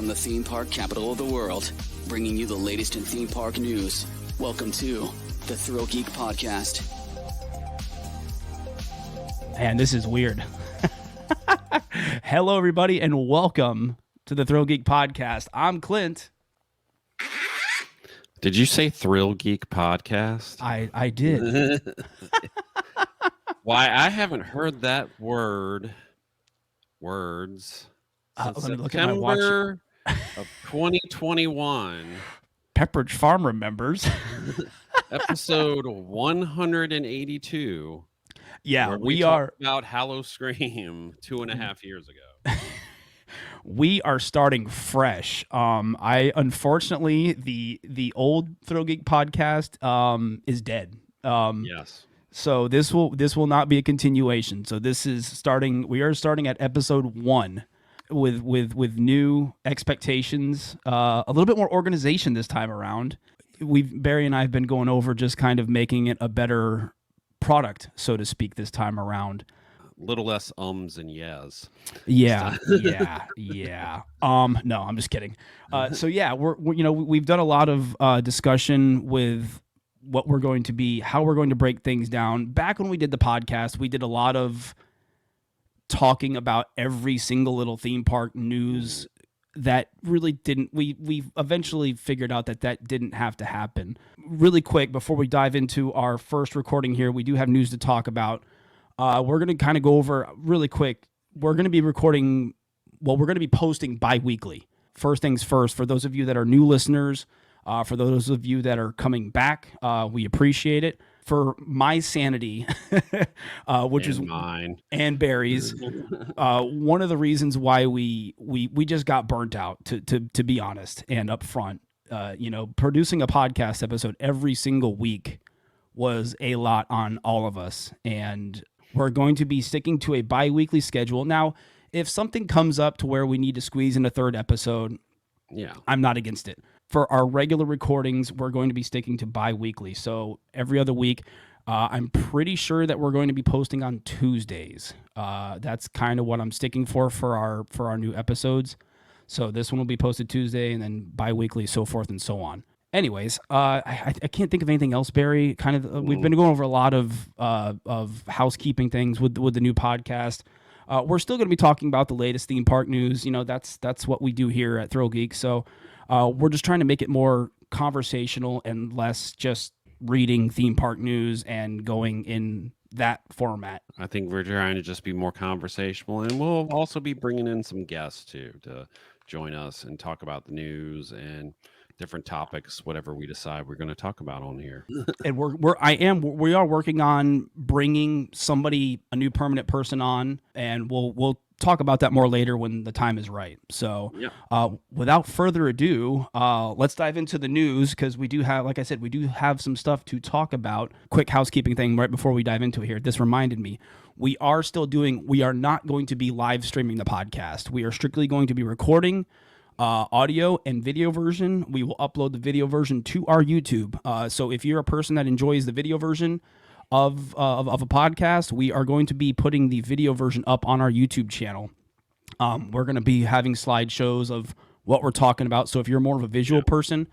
from the theme park capital of the world, bringing you the latest in theme park news. Welcome to the ThrillGeek Podcast. And this is weird. Hello, everybody, and welcome to the ThrillGeek Podcast. I'm Clint. Did you say ThrillGeek Podcast? I did. Why, I haven't heard that words Let since me look at my watch. September of 2021. Pepperidge Farm remembers. Episode 182. Yeah, where we talked are about Hallow Scream 2.5 years ago. we are starting fresh. I unfortunately the old ThrillGeek Podcast is dead. Yes. So this will not be a continuation. So this is starting. We are starting at episode 1 with new expectations, a little bit more organization this time around. Barry and I have been going over just kind of making it a better product, so to speak, this time around. Little less ums and yes. Yeah. No, I'm just kidding. So yeah, we've done a lot of discussion with what we're going to be, how we're going to break things down. Back when we did the podcast, we did a lot of talking about every single little theme park news that really didn't. We eventually figured out that didn't have to happen. Really quick, before we dive into our first recording here, we do have news to talk about. We're going to kind of go over really quick. We're going to be recording. Well, we're going to be posting bi-weekly. First things first, for those of you that are new listeners, for those of you that are coming back, we appreciate it. For my sanity, which is mine and Barry's, one of the reasons why we just got burnt out, to be honest and upfront. Producing a podcast episode every single week was a lot on all of us, and we're going to be sticking to a bi-weekly schedule. Now, if something comes up to where we need to squeeze in a third episode, I'm not against it. For our regular recordings, we're going to be sticking to bi-weekly. So every other week, I'm pretty sure that we're going to be posting on Tuesdays. That's kind of what I'm sticking for our new episodes. So this one will be posted Tuesday, and then bi-weekly, so forth and so on. Anyways, I can't think of anything else, Barry. Kind of, we've been going over a lot of housekeeping things with the new podcast. We're still going to be talking about the latest theme park news. That's what we do here at ThrillGeek. So we're just trying to make it more conversational and less just reading theme park news and going in that format. I think we're trying to just be more conversational, and we'll also be bringing in some guests too to join us and talk about the news and different topics, whatever we decide we're going to talk about on here. And we are working on bringing a new permanent person on, and we'll talk about that more later when the time is right. So without further ado, let's dive into the news, because we do have, like I said, we do have some stuff to talk about. Quick housekeeping thing right before we dive into it here. This reminded me, we are not going to be live streaming the podcast. We are strictly going to be recording audio and video version. We will upload the video version to our YouTube. So if you're a person that enjoys the video version of a podcast, we are going to be putting the video version up on our YouTube channel. We're going to be having slideshows of what we're talking about. So if you're more of a visual person,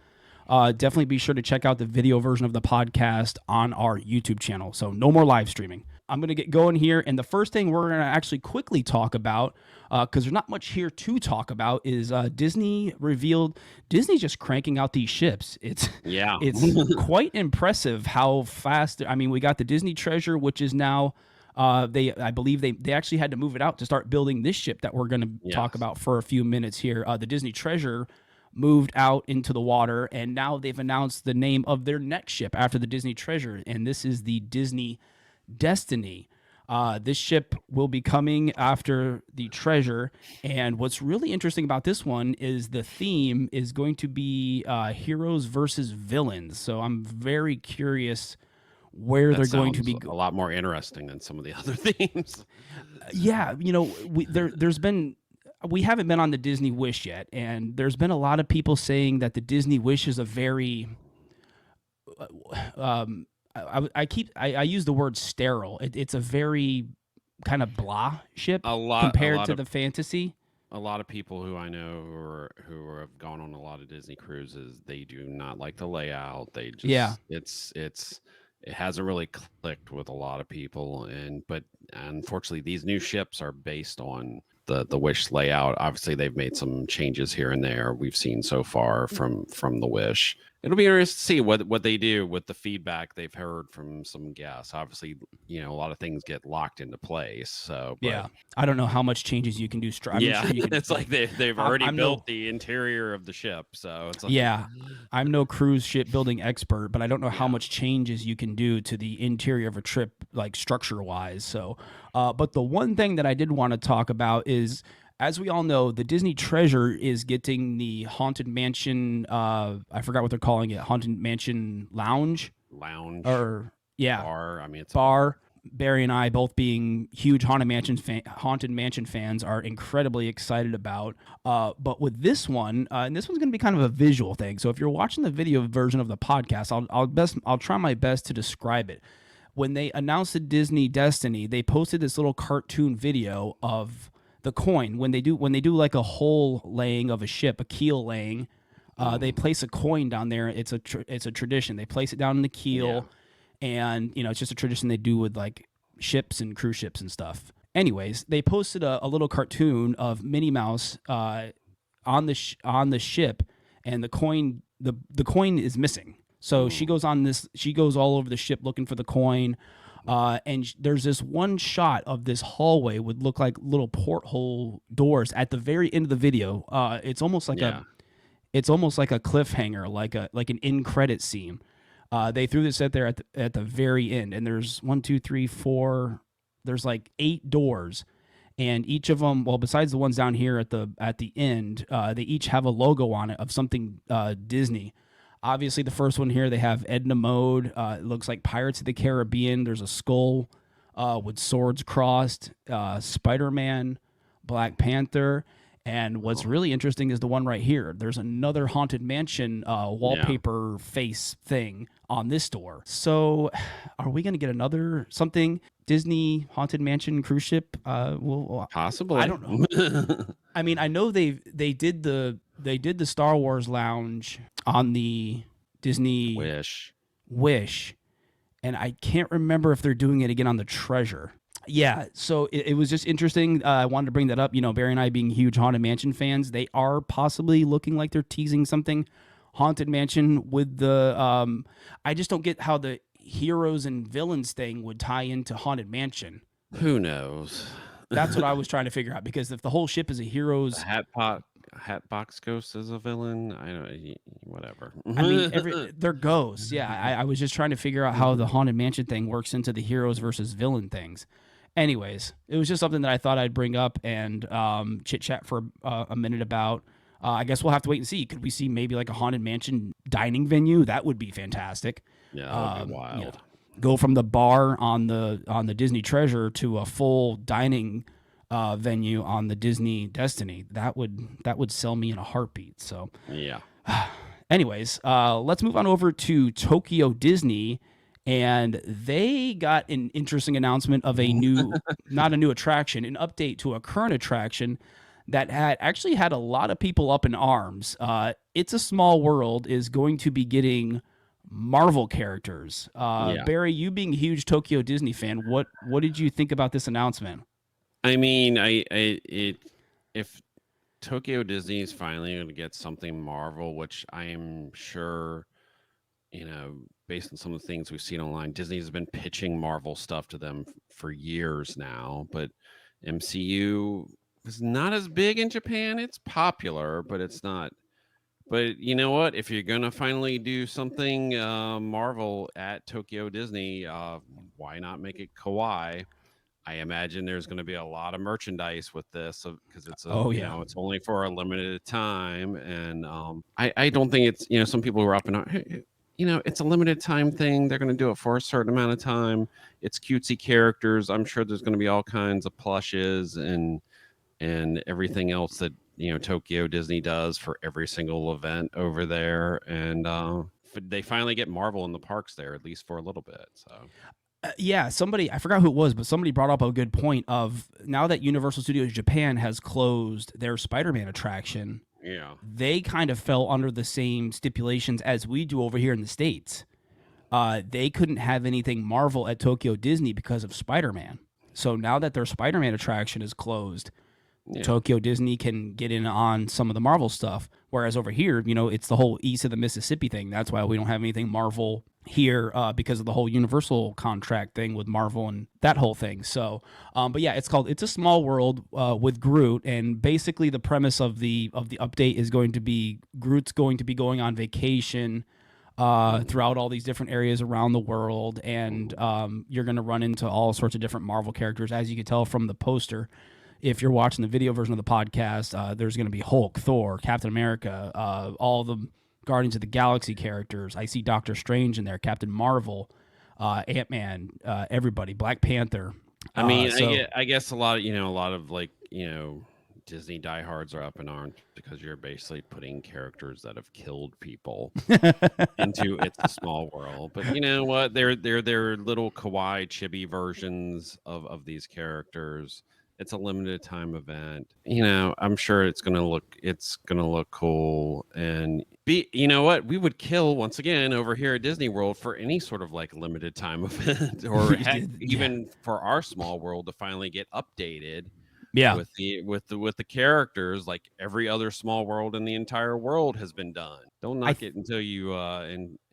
definitely be sure to check out the video version of the podcast on our YouTube channel. So no more live streaming. I'm going to get going here. And the first thing we're going to actually quickly talk about, because there's not much here to talk about, is Disney revealed Disney's just cranking out these ships. It's quite impressive how fast. I mean, we got the Disney Treasure, which is now I believe they actually had to move it out to start building this ship that we're going to talk about for a few minutes here. The Disney Treasure moved out into the water, and now they've announced the name of their next ship after the Disney Treasure, and this is the Disney Destiny. This ship will be coming after the Treasure, and what's really interesting about this one is the theme is going to be heroes versus villains. So I'm very curious where they're going to be. A lot more interesting than some of the other themes. Yeah, we haven't been on the Disney Wish yet, and there's been a lot of people saying that the Disney Wish is a very I use the word sterile. It's a very kind of blah ship compared to the fantasy. a lot of people who I know who have gone on a lot of Disney cruises, they do not like the layout. They Yeah. just it hasn't really clicked with a lot of people, but unfortunately these new ships are based on the Wish layout. Obviously they've made some changes here and there we've seen so far from the Wish. It'll be interesting to see what they do with the feedback they've heard from some guests. Obviously, a lot of things get locked into place. So, Yeah, I don't know how much changes you can do. I'm yeah, sure you can. it's like they've already I'm built no, the interior of the ship, so it's like, yeah, I'm no cruise ship building expert, but I don't know how yeah, much changes you can do to the interior of a trip, like structure wise. So, but the one thing that I did want to talk about is, as we all know, the Disney Treasure is getting the Haunted Mansion. I forgot what they're calling it, Haunted Mansion Lounge lounge or yeah, bar. I mean, it's a bar. Barry and I, both being huge Haunted Mansion fans, are incredibly excited about. But with this one, and this one's going to be kind of a visual thing. So if you're watching the video version of the podcast, I'll try my best to describe it. When they announced the Disney Destiny, they posted this little cartoon video of the coin. When they do like a hull laying of a ship, a keel laying, they place a coin down there. It's a tradition. They place it down in the keel. Yeah. And, it's just a tradition they do with like ships and cruise ships and stuff. Anyways, they posted a little cartoon of Minnie Mouse on the ship, and the coin is missing. So she goes all over the ship looking for the coin. And there's this one shot of this hallway would look like little porthole doors at the very end of the video. It's almost like a cliffhanger, like an end credit scene. They threw this out there at the very end, and there's 1, 2, 3, 4. There's like 8 doors, and each of them, well, besides the ones down here at the end, they each have a logo on it of something Disney. Obviously, the first one here, they have Edna Mode. It looks like Pirates of the Caribbean. There's a skull with swords crossed. Spider-Man, Black Panther. And what's really interesting is the one right here. There's another Haunted Mansion wallpaper face thing on this door. So are we going to get another something Disney Haunted Mansion cruise ship? Possibly. I don't know. I mean, I know they did the Star Wars lounge on the Disney Wish, and I can't remember if they're doing it again on the Treasure. Yeah, so it was just interesting. I wanted to bring that up. Barry and I being huge Haunted Mansion fans, they are possibly looking like they're teasing something Haunted Mansion with the. I just don't get how the heroes and villains thing would tie into Haunted Mansion. Who knows? That's what I was trying to figure out, because if the whole ship is a heroes, Hatbox Ghost is a villain. I don't. Whatever. I mean, they're ghosts. Yeah, I was just trying to figure out how the Haunted Mansion thing works into the heroes versus villain things. Anyways, it was just something that I thought I'd bring up and chit chat for a minute about. I guess we'll have to wait and see. Could we see maybe like a Haunted Mansion dining venue? That would be fantastic. Yeah, that would be wild. Go from the bar on the Disney Treasure to a full dining venue on the Disney Destiny. That would sell me in a heartbeat. So yeah. Anyways, let's move on over to Tokyo Disney. And they got an interesting announcement of a new, not a new attraction, an update to a current attraction that had a lot of people up in arms. It's a Small World is going to be getting Marvel characters. Barry, you being a huge Tokyo Disney fan, what did you think about this announcement? I mean, if Tokyo Disney is finally going to get something Marvel, which I am sure, based on some of the things we've seen online, Disney has been pitching Marvel stuff to them for years now, but MCU is not as big in Japan. It's popular, but it's not. But you know what? If you're going to finally do something Marvel at Tokyo Disney, why not make it kawaii? I imagine there's going to be a lot of merchandise with this because it's it's only for a limited time. And I don't think it's, some people who are up and it's a limited time thing. They're going to do it for a certain amount of time. It's cutesy characters. I'm sure there's going to be all kinds of plushes and everything else that, Tokyo Disney does for every single event over there. And they finally get Marvel in the parks there, at least for a little bit. So Yeah, somebody, I forgot who it was, but somebody brought up a good point of now that Universal Studios Japan has closed their Spider-Man attraction, Yeah. they kind of fell under the same stipulations as we do over here in the States. They couldn't have anything Marvel at Tokyo Disney because of Spider-Man. So now that their Spider-Man attraction is closed, Yeah. Tokyo Disney can get in on some of the Marvel stuff. Whereas over here, it's the whole east of the Mississippi thing. That's why we don't have anything Marvel here because of the whole Universal contract thing with Marvel and that whole thing. So, but yeah, It's a Small World with Groot, and basically the premise of the update is going to be Groot's going to be going on vacation throughout all these different areas around the world, and you're going to run into all sorts of different Marvel characters, as you can tell from the poster. If you're watching the video version of the podcast, there's going to be Hulk, Thor, Captain America, all the Guardians of the Galaxy characters. I see Doctor Strange in there, Captain Marvel, Ant-Man, everybody, Black Panther. I mean, I guess a lot of like, Disney diehards are up in arms because you're basically putting characters that have killed people into It's a Small World. But you know what? They're little kawaii chibi versions of these characters. It's a limited time event. I'm sure it's gonna look cool. And you know what? We would kill once again over here at Disney World for any sort of like limited time event, or heck, even for our Small World to finally get updated. Yeah. With the characters, like every other Small World in the entire world has been done. Don't knock it until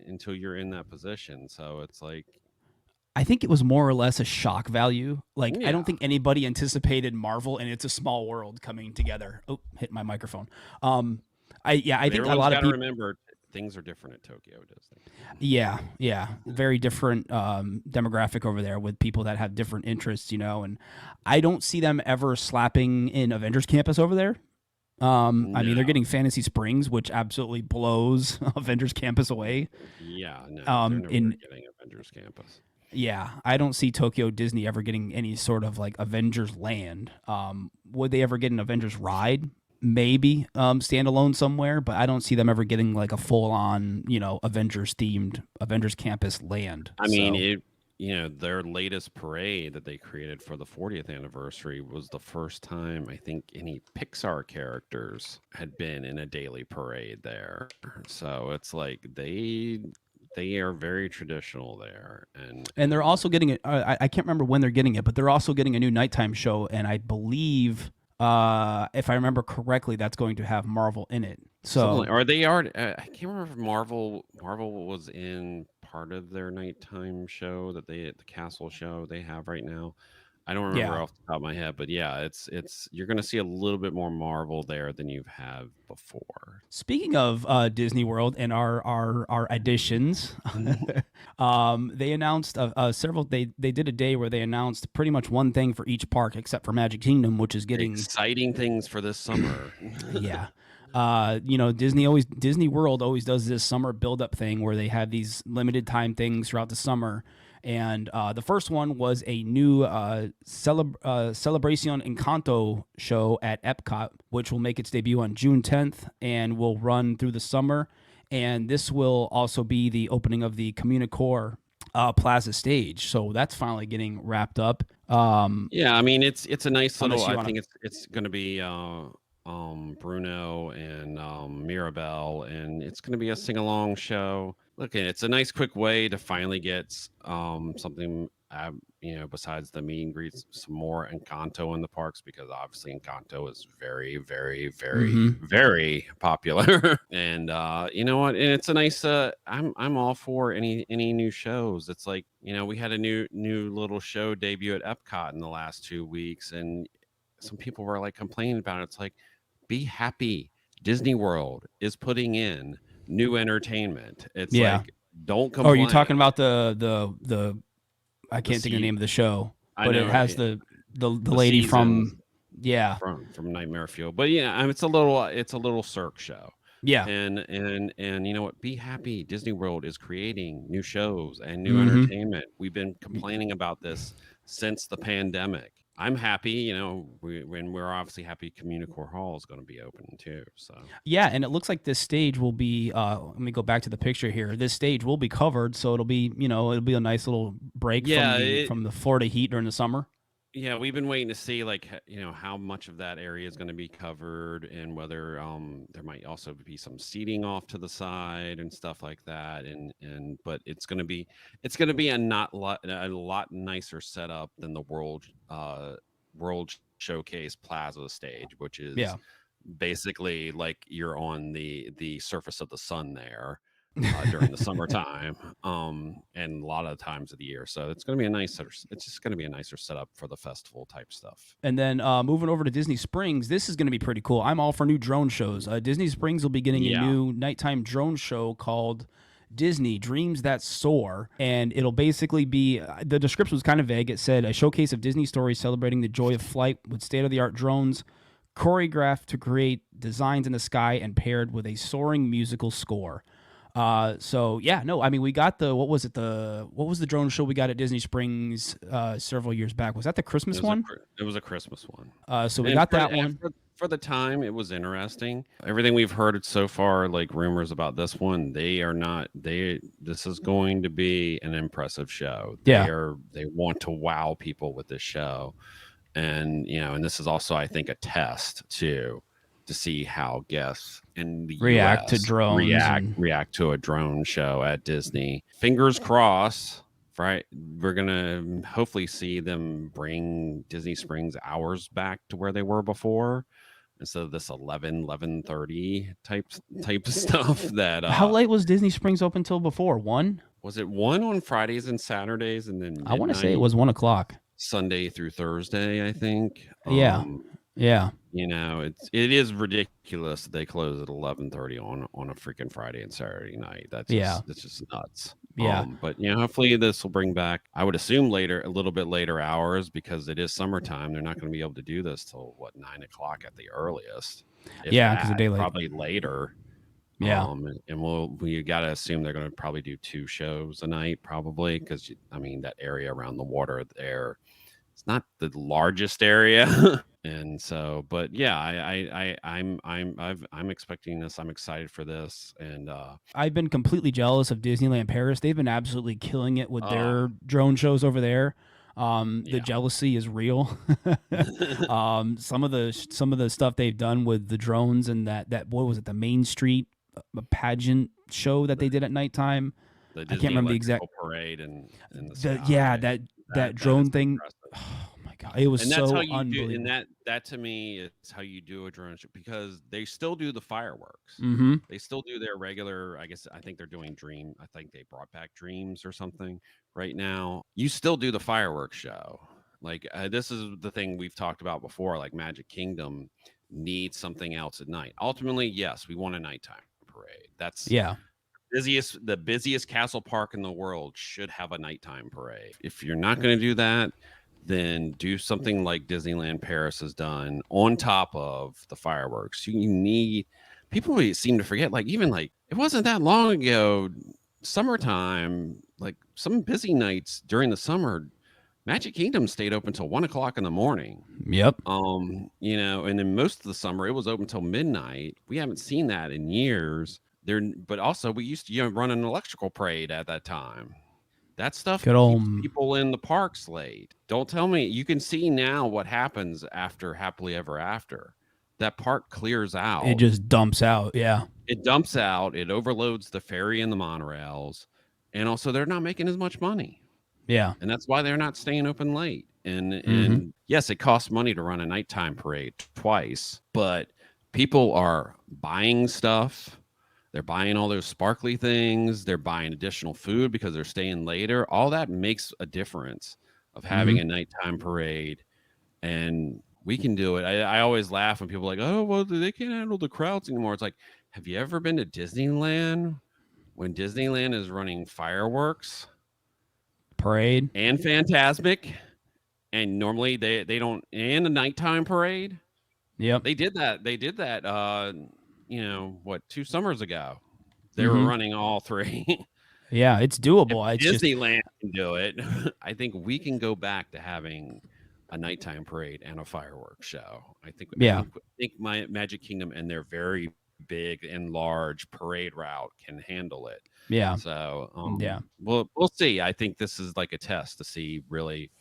until you're in that position. So it's like, I think it was more or less a shock value. Like, yeah. I don't think anybody anticipated Marvel and It's a Small World coming together. Oh, hit my microphone. I think a lot of people remember things are different at Tokyo Disney. Yeah, very different demographic over there with people that have different interests, and I don't see them ever slapping in Avengers Campus over there. I mean, they're getting Fantasy Springs, which absolutely blows Avengers Campus away. Yeah, no, they're never getting Avengers Campus. Yeah, I don't see Tokyo Disney ever getting any sort of like Avengers Land. Would they ever get an Avengers ride? Maybe standalone somewhere, but I don't see them ever getting like a full-on, Avengers themed Avengers Campus land. I mean, their latest parade that they created for the 40th anniversary was the first time I think any Pixar characters had been in a daily parade there. So it's like they are very traditional there, and they're also getting it. I can't remember when they're getting it, but they're also getting a new nighttime show, and I believe, if I remember correctly, that's going to have Marvel in it. So, I can't remember if Marvel was in part of their nighttime show that the castle show they have right now. I don't remember off the top of my head, but yeah, it's you're going to see a little bit more Marvel there than you've had before. Speaking of Disney World and our additions, they announced several. They did a day where they announced pretty much one thing for each park except for Magic Kingdom, which is getting exciting things for this summer. Yeah. Disney World always does this summer build-up thing where they have these limited time things throughout the summer. And the first one was a new Celebration Encanto show at EPCOT, which will make its debut on June 10th and will run through the summer. And this will also be the opening of the Communicore Plaza stage. So that's finally getting wrapped up. Yeah, I mean, it's a nice little, I think it's going to be Bruno and Mirabelle, and it's going to be a sing-along show. Look, it's a nice quick way to finally get something, besides the meet and greets, some more Encanto in the parks, because obviously Encanto is very, very, very, very popular. And you know what? And it's a nice. I'm all for any new shows. It's like, we had a new little show debut at EPCOT in the last 2 weeks, and some people were like complaining about it. It's like, be happy. Disney World is putting in new entertainment. It's like, don't complain. Oh, you're talking about the I can't think of the name of the show, but it has the lady from Nightmare Fuel. But yeah, it's a little Cirque show. Yeah. And you know what? Be happy. Disney World is creating new shows and new entertainment. We've been complaining about this since the pandemic. I'm happy, you know, when we're obviously happy Communicore Hall is going to be open too. So Yeah, and it looks like this stage will be. Let me go back to the picture here. This stage will be covered, so it'll be, it'll be a nice little break from yeah, the Florida heat during the summer. yeah, we've been waiting to see like you know how much of that area is going to be covered and whether there might also be some seating off to the side and stuff like that and but it's going to be a lot nicer setup than the World Showcase Plaza stage, which is Yeah. basically like you're on the surface of the sun there during the summertime, and a lot of times of the year. So it's going to be it's just going to be a nicer setup for the festival type stuff. And then moving over to Disney Springs, this is going to be pretty cool. I'm all for new drone shows. Disney Springs will be getting a Yeah. new nighttime drone show called Disney Dreams That Soar. And it'll basically be, the description was kind of vague. It said, a showcase of Disney stories celebrating the joy of flight with state-of-the-art drones, choreographed to create designs in the sky and paired with a soaring musical score. So yeah, no, I mean, we got what was the drone show we got at Disney Springs several years back? Was that the Christmas one? It was a Christmas one. So we And got for, that and one. for the time, it was interesting. Everything we've heard so far, like rumors about this one, this is going to be an impressive show. Yeah. They want to wow people with this show. And and this is also, I think, a test too, to see how guests in the React to US drones react to a drone show at Disney. Fingers crossed, right? We're gonna hopefully see them bring Disney Springs hours back to where they were before, instead of this 11:30 type of stuff. That How late was Disney Springs open till before? 1? was it 1 on Fridays and Saturdays, and then I want to say it midnight was 1 o'clock. Sunday through Thursday, I think. Yeah. Yeah. It is ridiculous that they close at 11:30 on a freaking Friday and Saturday night. That's just nuts. Yeah. But hopefully this will bring back, I would assume, a little bit later hours, because it is summertime. They're not going to be able to do this till 9 o'clock at the earliest. Yeah, because of daylight. Probably later. Yeah. And we got to assume they're going to probably do 2 shows a night, probably, because that area around the water there, it's not the largest area. And so, but yeah, I'm expecting this. I'm excited for this. And I've been completely jealous of Disneyland Paris. They've been absolutely killing it with their drone shows over there. The jealousy is real. Some of the stuff they've done with the drones and that what was it, the Main Street pageant show that they did at nighttime. The I can't remember the exact parade and the sky. that drone thing. impressive. Oh my god, it was so unbelievable. And that to me is how you do a drone show, because they still do the fireworks. Mm-hmm. They still do their regular. I think they're doing Dream. I think they brought back Dreams or something right now. You still do the fireworks show. Like this is the thing we've talked about before. Like Magic Kingdom needs something else at night. Ultimately, yes, we want a nighttime parade. That's the busiest castle park in the world should have a nighttime parade. If you're not going to do that, then do something like Disneyland Paris has done on top of the fireworks. You need, people seem to forget, it wasn't that long ago, summertime, like some busy nights during the summer, Magic Kingdom stayed open till 1 o'clock in the morning. Yep. And then most of the summer it was open till midnight. We haven't seen that in years. But also we used to run an electrical parade at that time. That stuff keeps people in the parks late. Don't tell me. You can see now what happens after Happily Ever After. That park clears out. It just dumps out. Yeah. It dumps out. It overloads the ferry and the monorails. And also they're not making as much money. Yeah. And that's why they're not staying open late. And yes, it costs money to run a nighttime parade twice, but people are buying stuff. They're buying all those sparkly things. They're buying additional food because they're staying later. All that makes a difference of having a nighttime parade. And we can do it. I always laugh when people are like, oh, well, they can't handle the crowds anymore. It's like, have you ever been to Disneyland when Disneyland is running fireworks? Parade? And Fantasmic. And normally they don't, and a nighttime parade. Yep. They did that. 2 summers ago, they were running all 3. Yeah, it's doable. If Disneyland can do it, I think we can go back to having a nighttime parade and a fireworks show. I Yeah. think my Magic Kingdom and their very big and large parade route can handle it. Yeah. So Yeah. we'll see. I think this is like a test to see really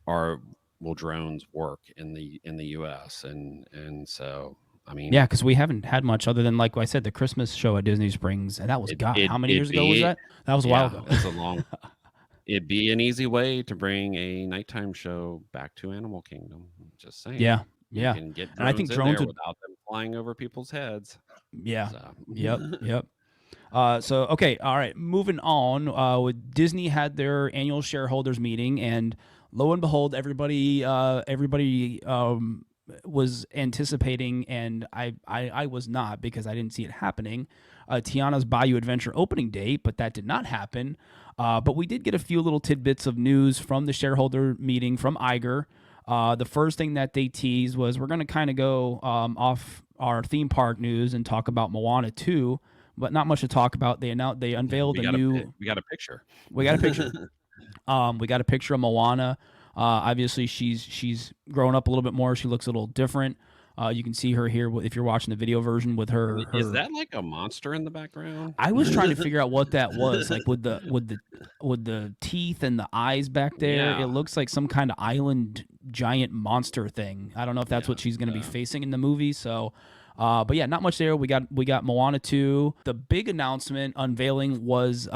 will drones work in the US, and so I mean, Yeah, because we haven't had much other than, like I said, the Christmas show at Disney Springs, and that was how many years ago was that? That was a while ago. It's a long. It'd be an easy way to bring a nighttime show back to Animal Kingdom. Just saying. Yeah, You yeah. can get And I think drones in drones there would. without them flying over people's heads. Yeah. So. Yep. Yep. So okay, all right. Moving on. With Disney had their annual shareholders meeting, and lo and behold, everybody was anticipating, and I was not, because I didn't see it happening. Tiana's Bayou Adventure opening date, but that did not happen. But we did get a few little tidbits of news from the shareholder meeting from Iger. The first thing that they teased was, we're going to kind of go off our theme park news and talk about Moana 2, but not much to talk about. They unveiled we got a picture. We got a picture. We got a picture of Moana. Obviously, she's grown up a little bit more. She looks a little different. You can see her here if you're watching the video version with her. Is that like a monster in the background? I was trying to figure out what that was, like with the teeth and the eyes back there. Yeah. It looks like some kind of island giant monster thing. I don't know if that's what she's going to be facing in the movie. So, but yeah, not much there. We got Moana 2. The big announcement unveiling was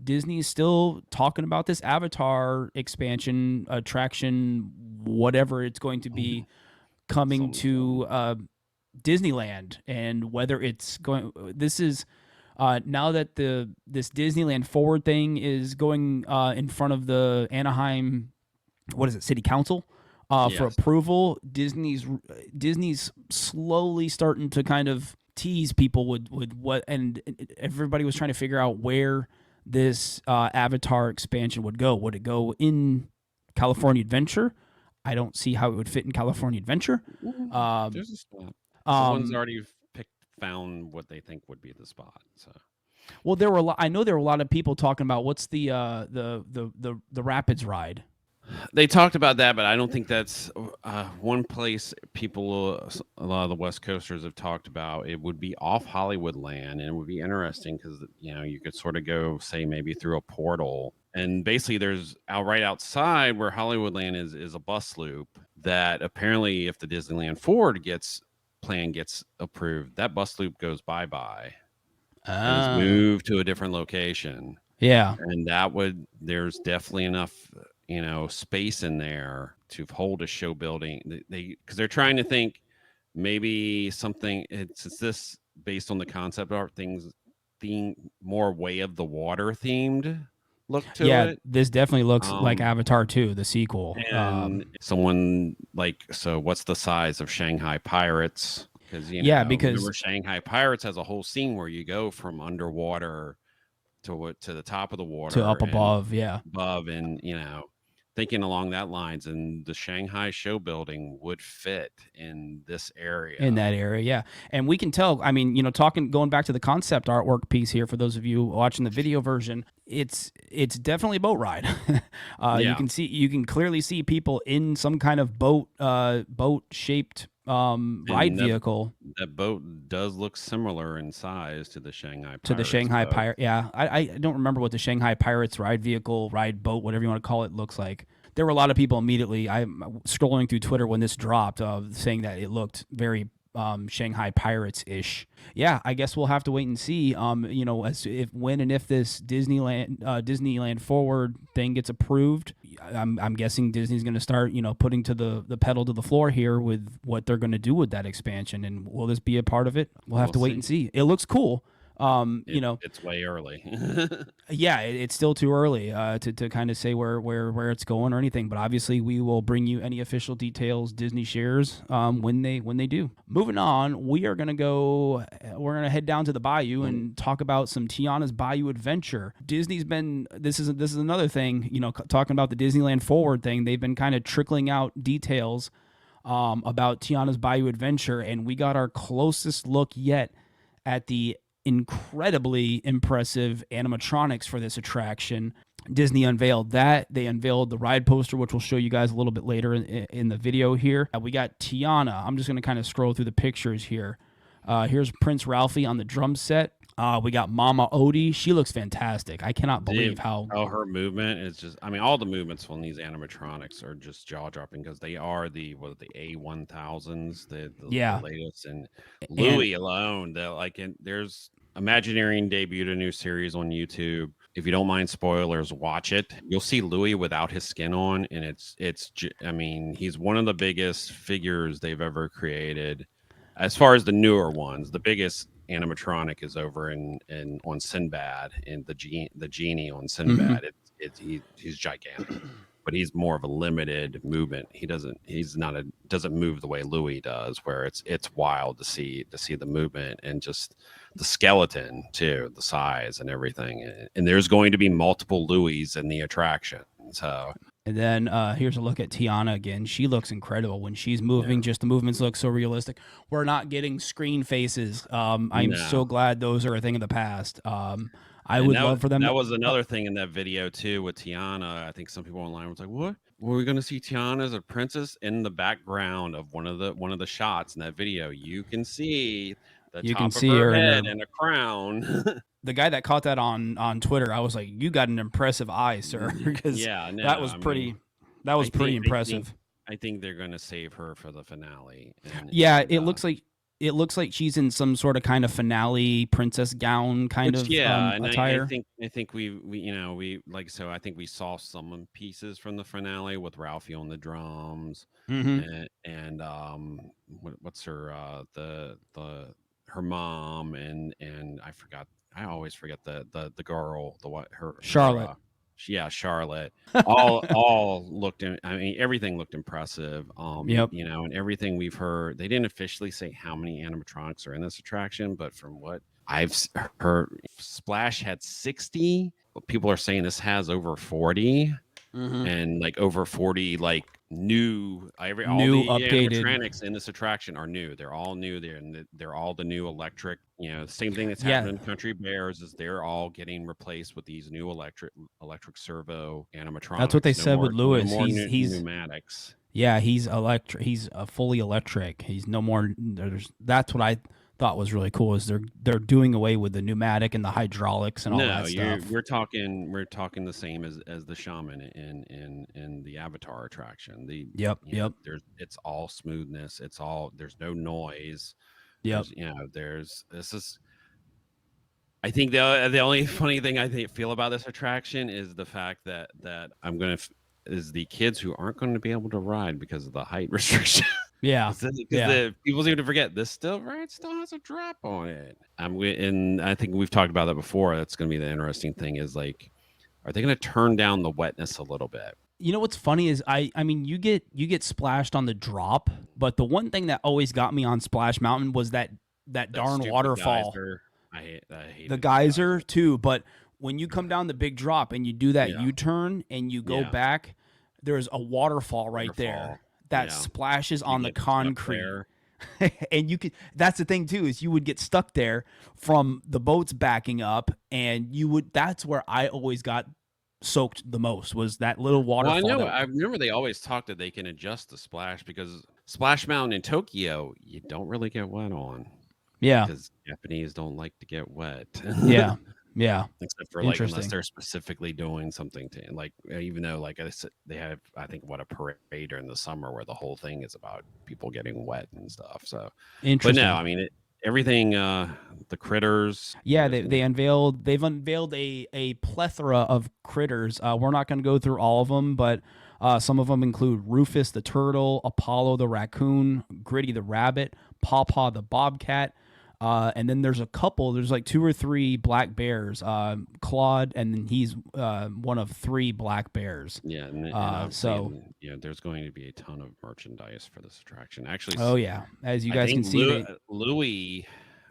Disney's still talking about this Avatar expansion attraction, whatever it's going to be, coming to Disneyland, and whether it's going. This is now that this Disneyland Forward thing is going in front of the Anaheim, what is it, City Council, for approval. Disney's slowly starting to kind of tease people with what, and everybody was trying to figure out where this Avatar expansion would go. Would it go in California Adventure? I don't see how it would fit in California Adventure. There's a spot. Someone's already found what they think would be the spot. So, well, I know there were a lot of people talking about what's the Rapids ride. They talked about that, but I don't think that's one place a lot of the West Coasters have talked about. It would be off Hollywood Land, and it would be interesting because, you could sort of go, say, maybe through a portal. And basically, there's right outside where Hollywood Land is a bus loop that apparently, if the Disneyland Forward plan gets approved, that bus loop goes bye-bye and is moved to a different location. Yeah. And there's definitely enough space in there to hold a show building. Because they're trying to think maybe something. It's this based on the concept art things, more Way of the Water themed look to it. Yeah, this definitely looks like Avatar 2, the sequel. And someone what's the size of Shanghai Pirates? Because remember, Shanghai Pirates has a whole scene where you go from underwater to the top of the water to up above, and thinking along that lines, and the Shanghai show building would fit in this area. In that area, yeah. And we can tell, I mean, going back to the concept artwork piece here, for those of you watching the video version, it's definitely a boat ride. You can clearly see people in some kind of boat shaped ride vehicle. That boat does look similar in size to the Shanghai Pirates. To the Shanghai Pirate, yeah. I don't remember what the Shanghai Pirates ride boat, whatever you want to call it, looks like. There were a lot of people immediately, I'm scrolling through Twitter when this dropped, saying that it looked very Shanghai Pirates-ish. Yeah, I guess we'll have to wait and see. When and if this Disneyland Forward thing gets approved, I'm guessing Disney's going to start, putting to the pedal to the floor here with what they're going to do with that expansion. And will this be a part of it? We'll have to wait and see. It looks cool. It's way early. Yeah, it's still too early to kind of say where it's going or anything. But obviously, we will bring you any official details Disney shares when they do. Moving on, we're gonna head down to the Bayou and talk about some Tiana's Bayou Adventure. Disney's been this is another thing, talking about the Disneyland Forward thing. They've been kind of trickling out details about Tiana's Bayou Adventure, and we got our closest look yet at the incredibly impressive animatronics for this attraction. Disney unveiled that. They unveiled the ride poster, which we'll show you guys a little bit later in the video here. We got Tiana. I'm just going to kind of scroll through the pictures here. Here's Prince Ralphie on the drum set. We got Mama Odie. She looks fantastic. I cannot believe how her movement is just. I mean, all the movements on these animatronics are just jaw dropping because they are the A1000s, the latest. And Louis alone, there's Imagineering debuted a new series on YouTube. If you don't mind spoilers, watch it. You'll see Louis without his skin on, and I mean, he's one of the biggest figures they've ever created. As far as the newer ones, the biggest animatronic is over in on Sinbad, and the genie on Sinbad. He's gigantic, but he's more of a limited movement. Doesn't move the way Louis does, where it's wild to see the movement and just the skeleton too, the size and everything. And there's going to be multiple Louis in the attraction. So. And then here's a look at Tiana again. She looks incredible when she's moving. Just the movements look so realistic. We're not getting screen faces. I'm so glad those are a thing of the past. I would love for them. That was another thing in that video too with Tiana. I think some people online was like, "What? Were we going to see Tiana as a princess?" In the background of one of the shots in that video, you can see the top of her head and a crown. The guy that caught that on Twitter, I was like, "You got an impressive eye, sir," because that was pretty impressive. I think they're going to save her for the finale. It looks like she's in some sort of kind of finale princess gown kind of attire. I think we I think we saw some pieces from the finale with Ralphie on the drums, and what's her her mom and I always forget the girl, Charlotte. Charlotte. All looked. I mean, everything looked impressive. And everything we've heard. They didn't officially say how many animatronics are in this attraction, but from what I've heard, Splash had 60. People are saying this has over 40, and like over 40 new updated animatronics in this attraction are new. They're all new. They're all the new electric. Same thing that's happening in Country Bears is they're all getting replaced with these new electric servo animatronics. That's what they said with Louis. He's pneumatics. Yeah, he's electric. He's fully electric. He's no more. That's what I thought was really cool is they're doing away with the pneumatic and the hydraulics and all that stuff. We're talking the same as the Shaman in the Avatar attraction. It's all smoothness. There's no noise. I think the only funny thing I feel about this attraction is the fact that is the kids who aren't going to be able to ride because of the height restriction. People seem to forget this still has a drop on it. And I think we've talked about that before. That's going to be the interesting thing is are they going to turn down the wetness a little bit? You know what's funny is I mean you get splashed on the drop, but the one thing that always got me on Splash Mountain was that darn waterfall. Geyser. I hate the geyser too. But when you come down the big drop and you do that U-turn and you go back, there's a waterfall there that splashes on the concrete. And that's the thing too, is you would get stuck there from the boats backing up, and that's where I always got soaked the most, was that little waterfall. Well, I remember they always talk that they can adjust the splash, because Splash Mountain in Tokyo, you don't really get wet on. Yeah. Because Japanese don't like to get wet. Yeah. Yeah. Except for unless they're specifically doing something to even though I said, they have, I think, a parade during the summer where the whole thing is about people getting wet and stuff. So interesting. But no, I mean everything, the critters. Yeah, they've unveiled a plethora of critters. We're not going to go through all of them, but some of them include Rufus the turtle, Apollo the raccoon, Gritty the rabbit, Pawpaw the bobcat. And then there's 2 or 3 black bears, Claude, and then he's one of 3 black bears. Yeah, there's going to be a ton of merchandise for this attraction. Actually, as you guys can see, Louis,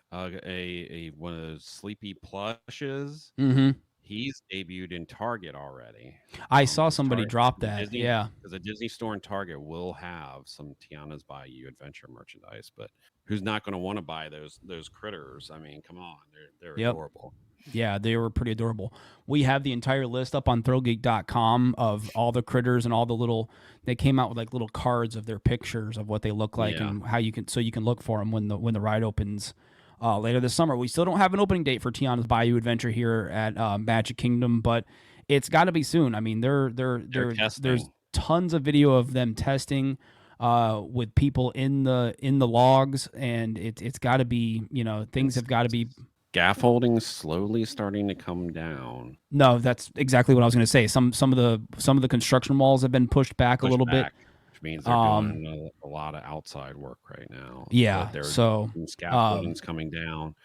one of those Sleepy plushes. Mm-hmm. He's debuted in Target already. I saw somebody drop that. Because a Disney store in Target will have some Tiana's Bayou Adventure merchandise, but who's not going to want to buy those critters? I mean, come on, they're adorable. Yeah, they were pretty adorable. We have the entire list up on ThrillGeek.com of all the critters and all the little. They came out with like little cards of their pictures of what they look like and how you can look for them when the ride opens later this summer. We still don't have an opening date for Tiana's Bayou Adventure here at Magic Kingdom, but it's got to be soon. I mean, there's tons of video of them testing with people in the logs, and it's got to be, things have got to be. Scaffolding slowly starting to come down. No, that's exactly what I was going to say. Some of the construction walls have been pushed back a little bit, which means they're doing a lot of outside work right now. Yeah, so scaffolding's coming down.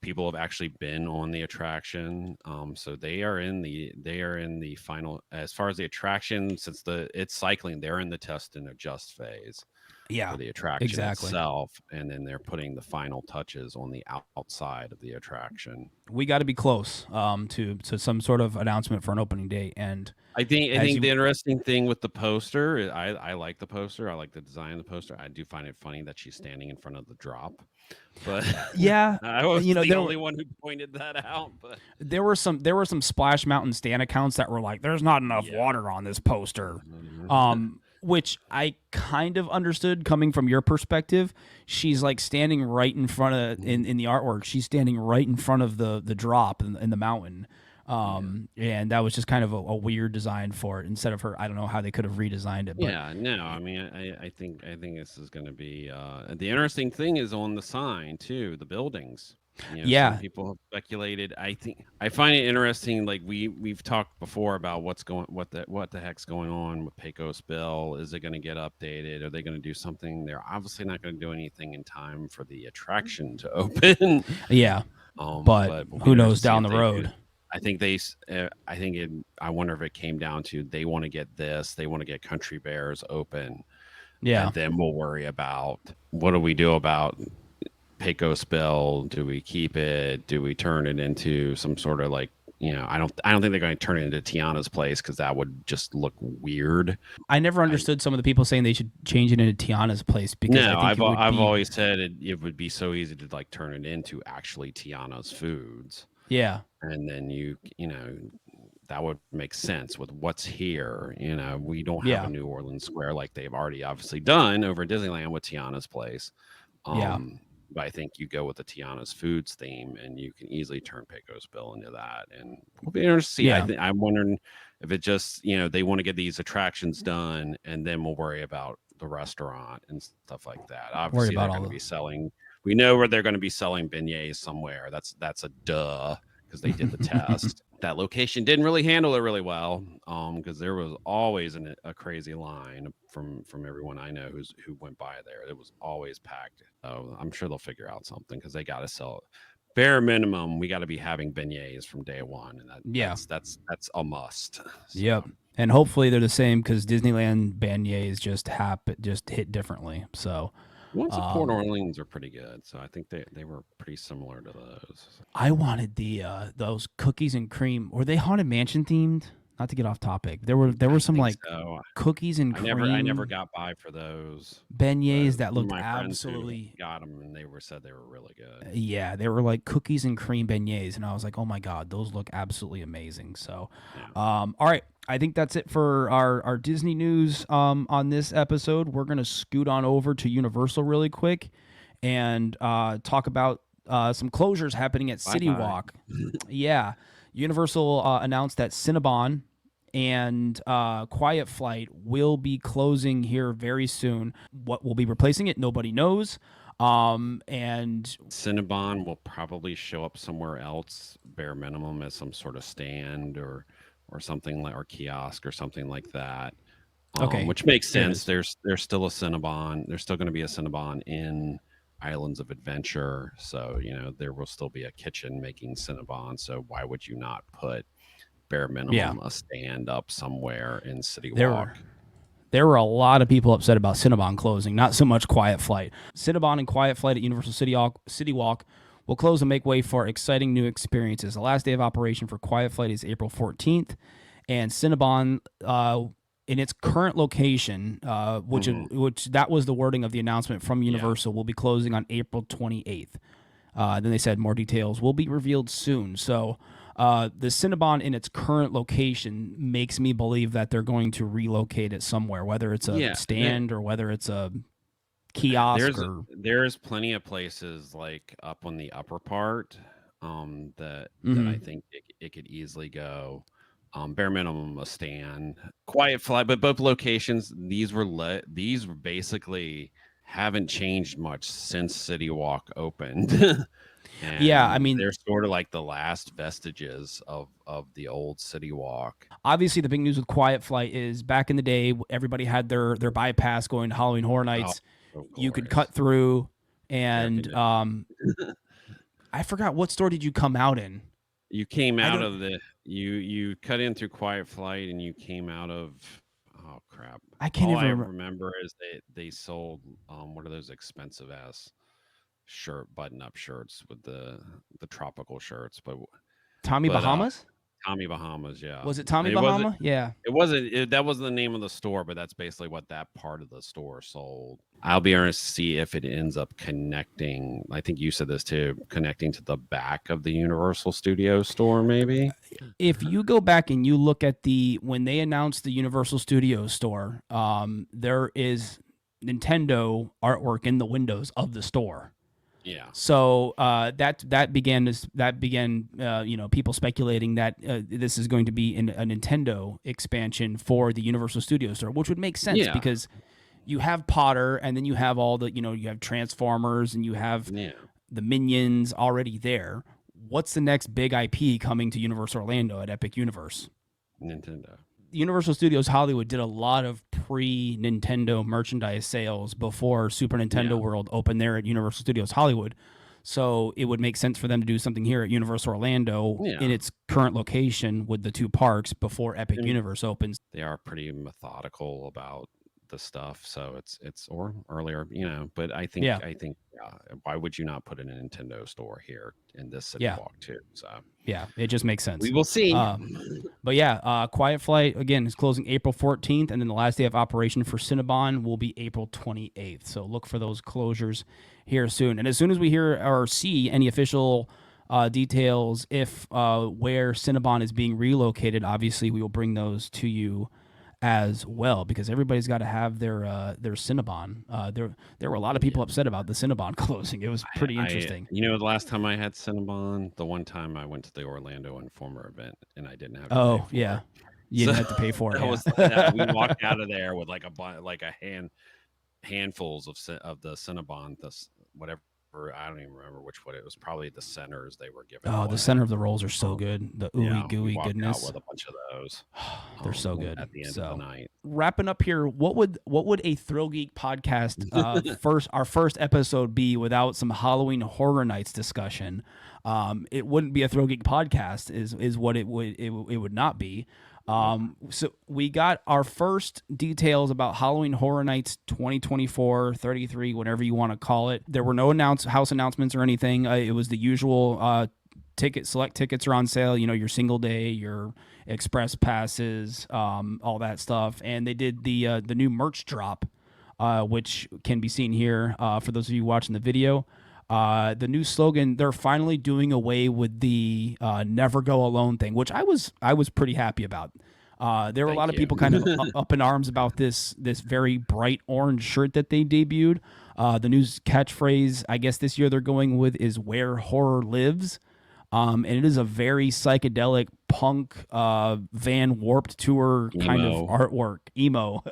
People have actually been on the attraction, so they are in the final. As far as the attraction, since it's cycling, they're in the test and adjust phase. For the attraction itself, and then they're putting the final touches on the outside of the attraction. We got to be close to some sort of announcement for an opening date. And I think the interesting thing with the poster, I like the poster. I like the design of the poster. I do find it funny that she's standing in front of the drop. But yeah, I was the only one who pointed that out. But there were some Splash Mountain Stan accounts that were like, "There's not enough water on this poster." Which I kind of understood coming from your perspective. She's like standing right in front of in the artwork. She's standing right in front of the drop in the mountain, and that was just kind of a weird design for it. Instead of her, I don't know how they could have redesigned it. But. Yeah, no, I mean, I think this is going to be the interesting thing is on the sign too, the buildings. Some people have speculated. I find it interesting. Like we've talked before about what the heck's going on with Pecos Bill. Is it going to get updated? Are they going to do something? They're obviously not going to do anything in time for the attraction to open. Yeah, but who knows down the road? I wonder if it came down to they want to get this. They want to get Country Bears open. Yeah, and then we'll worry about what do we do about Pecos Bill. Do we keep it? Do we turn it into some sort of like, I don't think they're going to turn it into Tiana's place because that would just look weird. I never understood some of the people saying they should change it into Tiana's place because I've always said it would be so easy to like turn it into actually Tiana's Foods. Yeah. And then that would make sense with what's here. We don't have a New Orleans Square like they've already obviously done over at Disneyland with Tiana's place. But I think you go with the Tiana's Foods theme, and you can easily turn Pecos Bill into that. And we'll be interested to see. Yeah. I'm wondering if it just, they want to get these attractions done, and then we'll worry about the restaurant and stuff like that. Obviously, they're going to be selling. We know where they're going to be selling beignets somewhere. That's a duh because they did the test. That location didn't really handle it really well because there was always a crazy line from everyone I know who went by there. It was always packed. So I'm sure they'll figure out something because they got to sell it. Bare minimum, we got to be having beignets from day one, and that's a must. So. Yep, and hopefully they're the same because Disneyland beignets just hit differently. So. Ones at Port Orleans are pretty good, so I think they were pretty similar to those. I wanted those cookies and cream. Were they Haunted Mansion themed? Not to get off topic. There were some like cookies and cream. I never got by for those beignets that looked my absolutely. Got them and said they were really good. Yeah, they were like cookies and cream beignets, and I was like, oh my god, those look absolutely amazing. So, all right. I think that's it for our Disney news on this episode. We're going to scoot on over to Universal really quick and talk about some closures happening at City Walk. Yeah. Universal announced that Cinnabon and Quiet Flight will be closing here very soon. What will be replacing it, nobody knows. And Cinnabon will probably show up somewhere else, bare minimum, as some sort of stand or something like, or kiosk or something like that. Okay, which makes sense. There's still a Cinnabon. There's still going to be a Cinnabon in Islands of Adventure, so there will still be a kitchen making Cinnabon. So why would you not put bare minimum a stand up somewhere in City Walk? There were a lot of people upset about Cinnabon closing, not so much Quiet Flight. Cinnabon and Quiet Flight at Universal City Walk will close and make way for exciting new experiences. The last day of operation for Quiet Flight is April 14th, and Cinnabon, in its current location, which that was the wording of the announcement from Universal, will be closing on April 28th. Then they said more details will be revealed soon. So the Cinnabon in its current location makes me believe that they're going to relocate it somewhere, whether it's a stand or whether it's a kiosk. There's plenty of places like up on the upper part that I think it could easily go. Bare minimum a stand, Quiet Flight, but both locations these were basically haven't changed much since City Walk opened. Yeah, I mean, they're sort of like the last vestiges of the old City Walk. Obviously, the big news with Quiet Flight is back in the day, everybody had their bypass going to Halloween Horror Nights. You could cut through, and I forgot what store did you come out in. You came out of you cut in through Quiet Flight, and you came out of. Oh crap! I can't even remember is they sold what are those expensive ass button-up shirts with the tropical shirts, but Tommy Bahamas. Tommy Bahamas, yeah. Was it Tommy Bahama? Yeah. It wasn't. That wasn't the name of the store, but that's basically what that part of the store sold. I'll be honest to see if it ends up connecting. I think you said this too, connecting to the back of the Universal Studios store, maybe. If you go back and you look at when they announced the Universal Studios store, there is Nintendo artwork in the windows of the store. Yeah. So that began people speculating that this is going to be a Nintendo expansion for the Universal Studios store, which would make sense because you have Potter, and then you have all the you have Transformers, and you have the Minions already there. What's the next big IP coming to Universal Orlando at Epic Universe? Nintendo. Universal Studios Hollywood did a lot of pre-Nintendo merchandise sales before Super Nintendo World opened there at Universal Studios Hollywood. So it would make sense for them to do something here at Universal Orlando in its current location with the two parks before Epic Universe opens. They are pretty methodical about the stuff, so it's or earlier, but I think why would you not put in a Nintendo store here in this City Walk too? So it just makes sense. We will see. But Quiet Flight again is closing April 14th, and then the last day of operation for Cinnabon will be April 28th. So look for those closures here soon. And as soon as we hear or see any official details, if where Cinnabon is being relocated, obviously we will bring those to you as well, because everybody's got to have their Cinnabon. There were a lot of people upset about the Cinnabon closing. It was pretty interesting. The last time I had Cinnabon, the one time I went to the Orlando Informer event, and I didn't have to pay for it. You didn't have to pay for it. We walked out of there with like handfuls of the Cinnabon, whatever. I don't even remember which one it was. Probably the centers they were giving. Oh, the center of the rolls are so good. The ooey gooey goodness. Out with a bunch of those. They're so good. At the end of the night. Wrapping up here, what would a ThrillGeek podcast our first episode be without some Halloween Horror Nights discussion? It wouldn't be a ThrillGeek podcast. Is what it would not be. So we got our first details about Halloween Horror Nights 2024, 33, whatever you want to call it. There were no house announcements or anything. It was the usual select tickets are on sale, your single day, your express passes, all that stuff. And they did the new merch drop, which can be seen here for those of you watching the video. The new slogan, they're finally doing away with the never go alone thing, which I was pretty happy about. There were a lot of people kind of up in arms about this very bright orange shirt that they debuted. The new catchphrase, I guess this year they're going with, is "Where Horror Lives." And it is a very psychedelic punk Van Warped Tour kind of artwork, emo.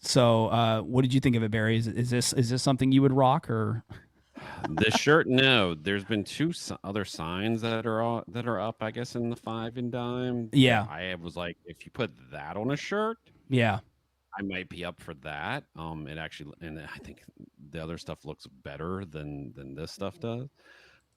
So what did you think of it, Barry? Is this something you would rock, or? This shirt, no. There's been two other signs that are up, I guess, in the 5 and dime. Yeah, I was like, if you put that on a shirt, I might be up for that. It actually, and I think the other stuff looks better than this stuff does.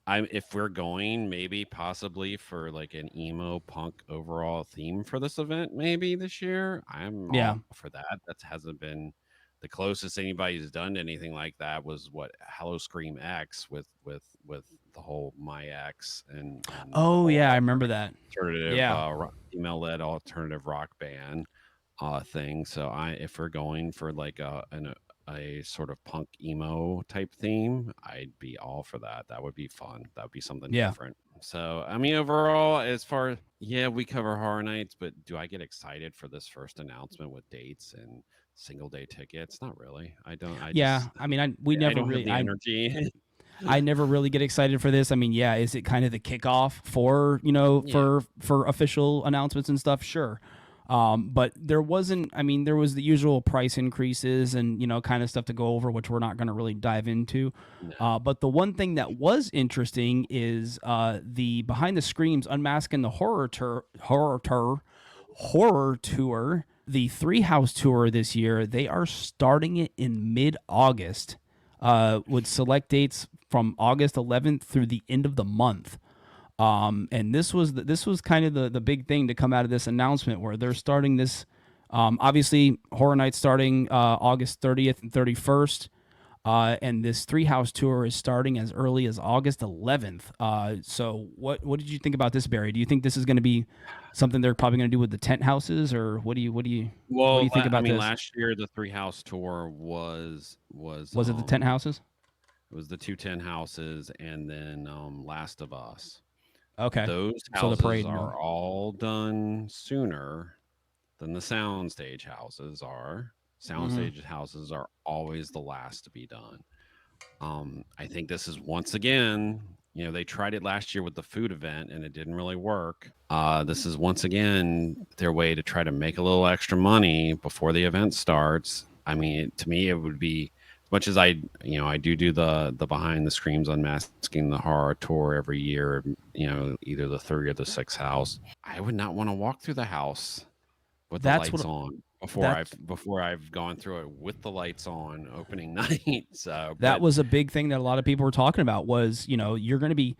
If we're going, maybe possibly for like an emo punk overall theme for this event, maybe this year, I'm all for that. That hasn't been. The closest anybody's done to anything like that was what Hello Scream X with the whole My X and I remember that alternative female-led alternative rock band thing. So if we're going for like a sort of punk emo type theme, I'd be all for that. That would be fun. That would be something Yeah. different. So, I mean, overall, as far yeah, we cover Horror Nights, but do I get excited for this first announcement with dates and single day tickets? Not really. I don't. I Yeah, just I mean, I don't have the energy. I never really get excited for this. I mean, yeah, is it kind of the kickoff for, Yeah. for official announcements and stuff? Sure. But there wasn't, I mean, there was the usual price increases and, kind of stuff to go over, which we're not going to really dive into. No. But the one thing that was interesting is the Behind the Screams Unmasking the Horror Tour, the Three House Tour this year. They are starting it in mid-August with select dates from August 11th through the end of the month. And this was kind of the big thing to come out of this announcement, where they're starting this. Obviously, Horror Nights starting August 30th and 31st. And this Three House Tour is starting as early as August 11th. So what did you think about this, Barry? Do you think this is going to be something they're probably going to do with the tent houses, or what do you think about this? Last year the Three House Tour was it the tent houses? It was the 210 houses, and then Last of Us. Okay. Those So the houses parade are all done sooner than the soundstage houses are. Soundstage houses are always the last to be done. I think this is once again, they tried it last year with the food event and it didn't really work. This is once again their way to try to make a little extra money before the event starts. I mean, to me, it would be, as much as I do the Behind the Screams Unmasking the Horror Tour every year, either the 3rd or the 6th house. I would not want to walk through the house with the lights on before I've gone through it with the lights on opening night. So that was a big thing that a lot of people were talking about was, you're going to be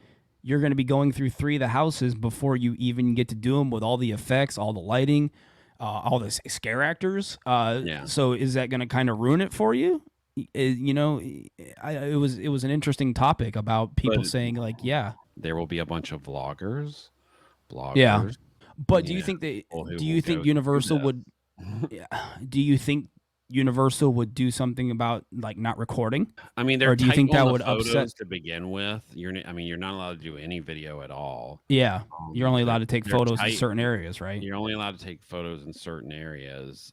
going through 3 of the houses before you even get to do them with all the effects, all the lighting, all the scare actors. So is that going to kind of ruin it for you? It was an interesting topic about people saying like, yeah, there will be a bunch of bloggers. Yeah. But do you think Universal would do you think Universal would do something about like not recording? I mean, or do you think that would upset to begin with? You're not allowed to do any video at all. Yeah, you're only allowed to take photos in certain areas, right? You're only allowed to take photos in certain areas.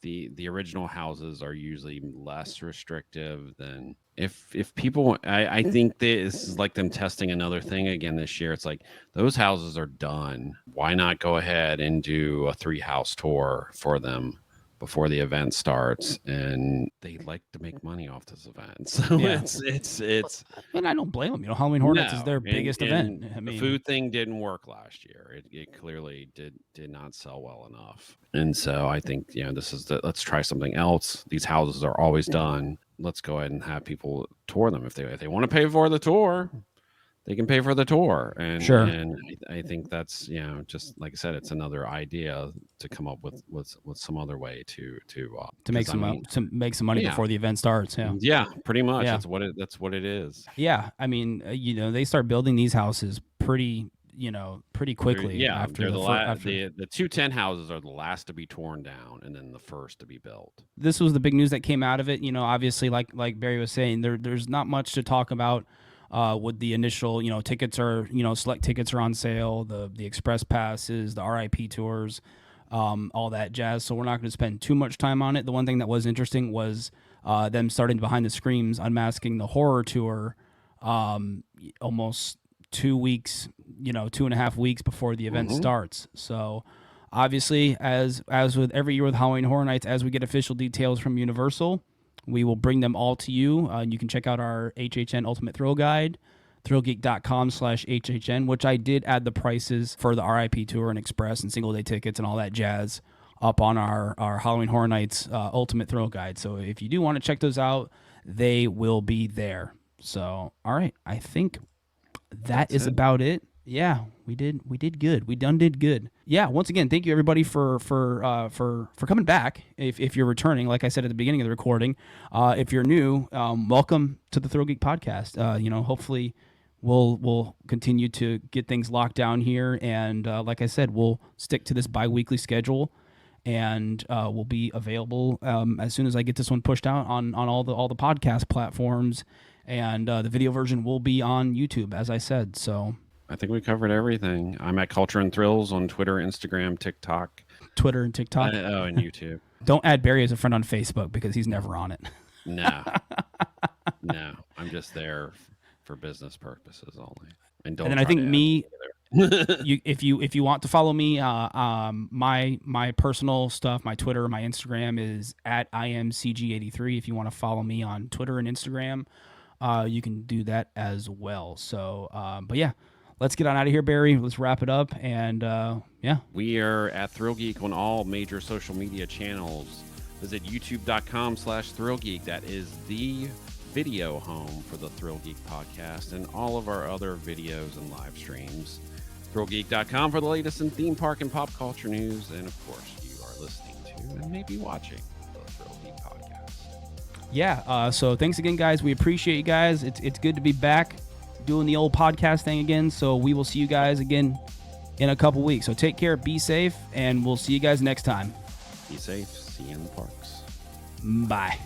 The original houses are usually less restrictive than if people. I think this is like them testing another thing again this year. It's like those houses are done. Why not go ahead and do a 3 house tour for them before the event starts? And they like to make money off this event, so it's and I don't blame them. Halloween Horror Nights is their biggest event. I mean, the food thing didn't work last year. It clearly did not sell well enough, and so I think this is let's try something else. These houses are always done. Let's go ahead and have people tour them if they want to pay for the tour. They can pay for the tour, and sure. And I think that's just like I said, it's another idea to come up with some other way to make some money before the event starts. Yeah, pretty much. Yeah. That's what it is. Yeah, I mean, they start building these houses pretty quickly. After the 210 houses are the last to be torn down, and then the first to be built. This was the big news that came out of it. Obviously, like Barry was saying, there's not much to talk about. With the initial, tickets are, select tickets are on sale, the express passes, the RIP tours, all that jazz. So we're not going to spend too much time on it. The one thing that was interesting was them starting Behind the Screams Unmasking the Horror Tour almost 2 weeks, 2.5 weeks before the event starts. So obviously, as with every year with Halloween Horror Nights, as we get official details from Universal, we will bring them all to you. You can check out our HHN Ultimate Thrill Guide, thrillgeek.com/HHN, which I did add the prices for the RIP Tour and Express and single day tickets and all that jazz up on our Halloween Horror Nights Ultimate Thrill Guide. So if you do want to check those out, they will be there. So, all right, I think that's about it. Yeah, we did good. We did good. Yeah, once again, thank you everybody for coming back. If you're returning, like I said at the beginning of the recording, if you're new, welcome to the ThrillGeek Podcast. Hopefully we'll continue to get things locked down here, and like I said, we'll stick to this bi-weekly schedule. and will be available as soon as I get this one pushed out on all the podcast platforms. And the video version will be on YouTube, as I said. So I think we covered everything. I'm at Culture and Thrills on Twitter, Instagram, TikTok. Twitter and TikTok. And YouTube. Don't add Barry as a friend on Facebook because he's never on it. No. I'm just there for business purposes only. And then I think if you want to follow me, my personal stuff, my Twitter, my Instagram is at IamCG83. If you want to follow me on Twitter and Instagram, you can do that as well. So, but yeah, let's get on out of here, Barry. Let's wrap it up. And yeah. We are at ThrillGeek on all major social media channels. Visit youtube.com/ThrillGeek. That is the video home for the ThrillGeek podcast and all of our other videos and live streams. ThrillGeek.com for the latest in theme park and pop culture news. And of course, you are listening to and maybe watching the ThrillGeek podcast. Yeah. So thanks again, guys. We appreciate you guys. It's good to be back doing the old podcast thing again. So we will see you guys again in a couple weeks. So take care, be safe, and we'll see you guys next time. Be safe. See you in the parks. Bye.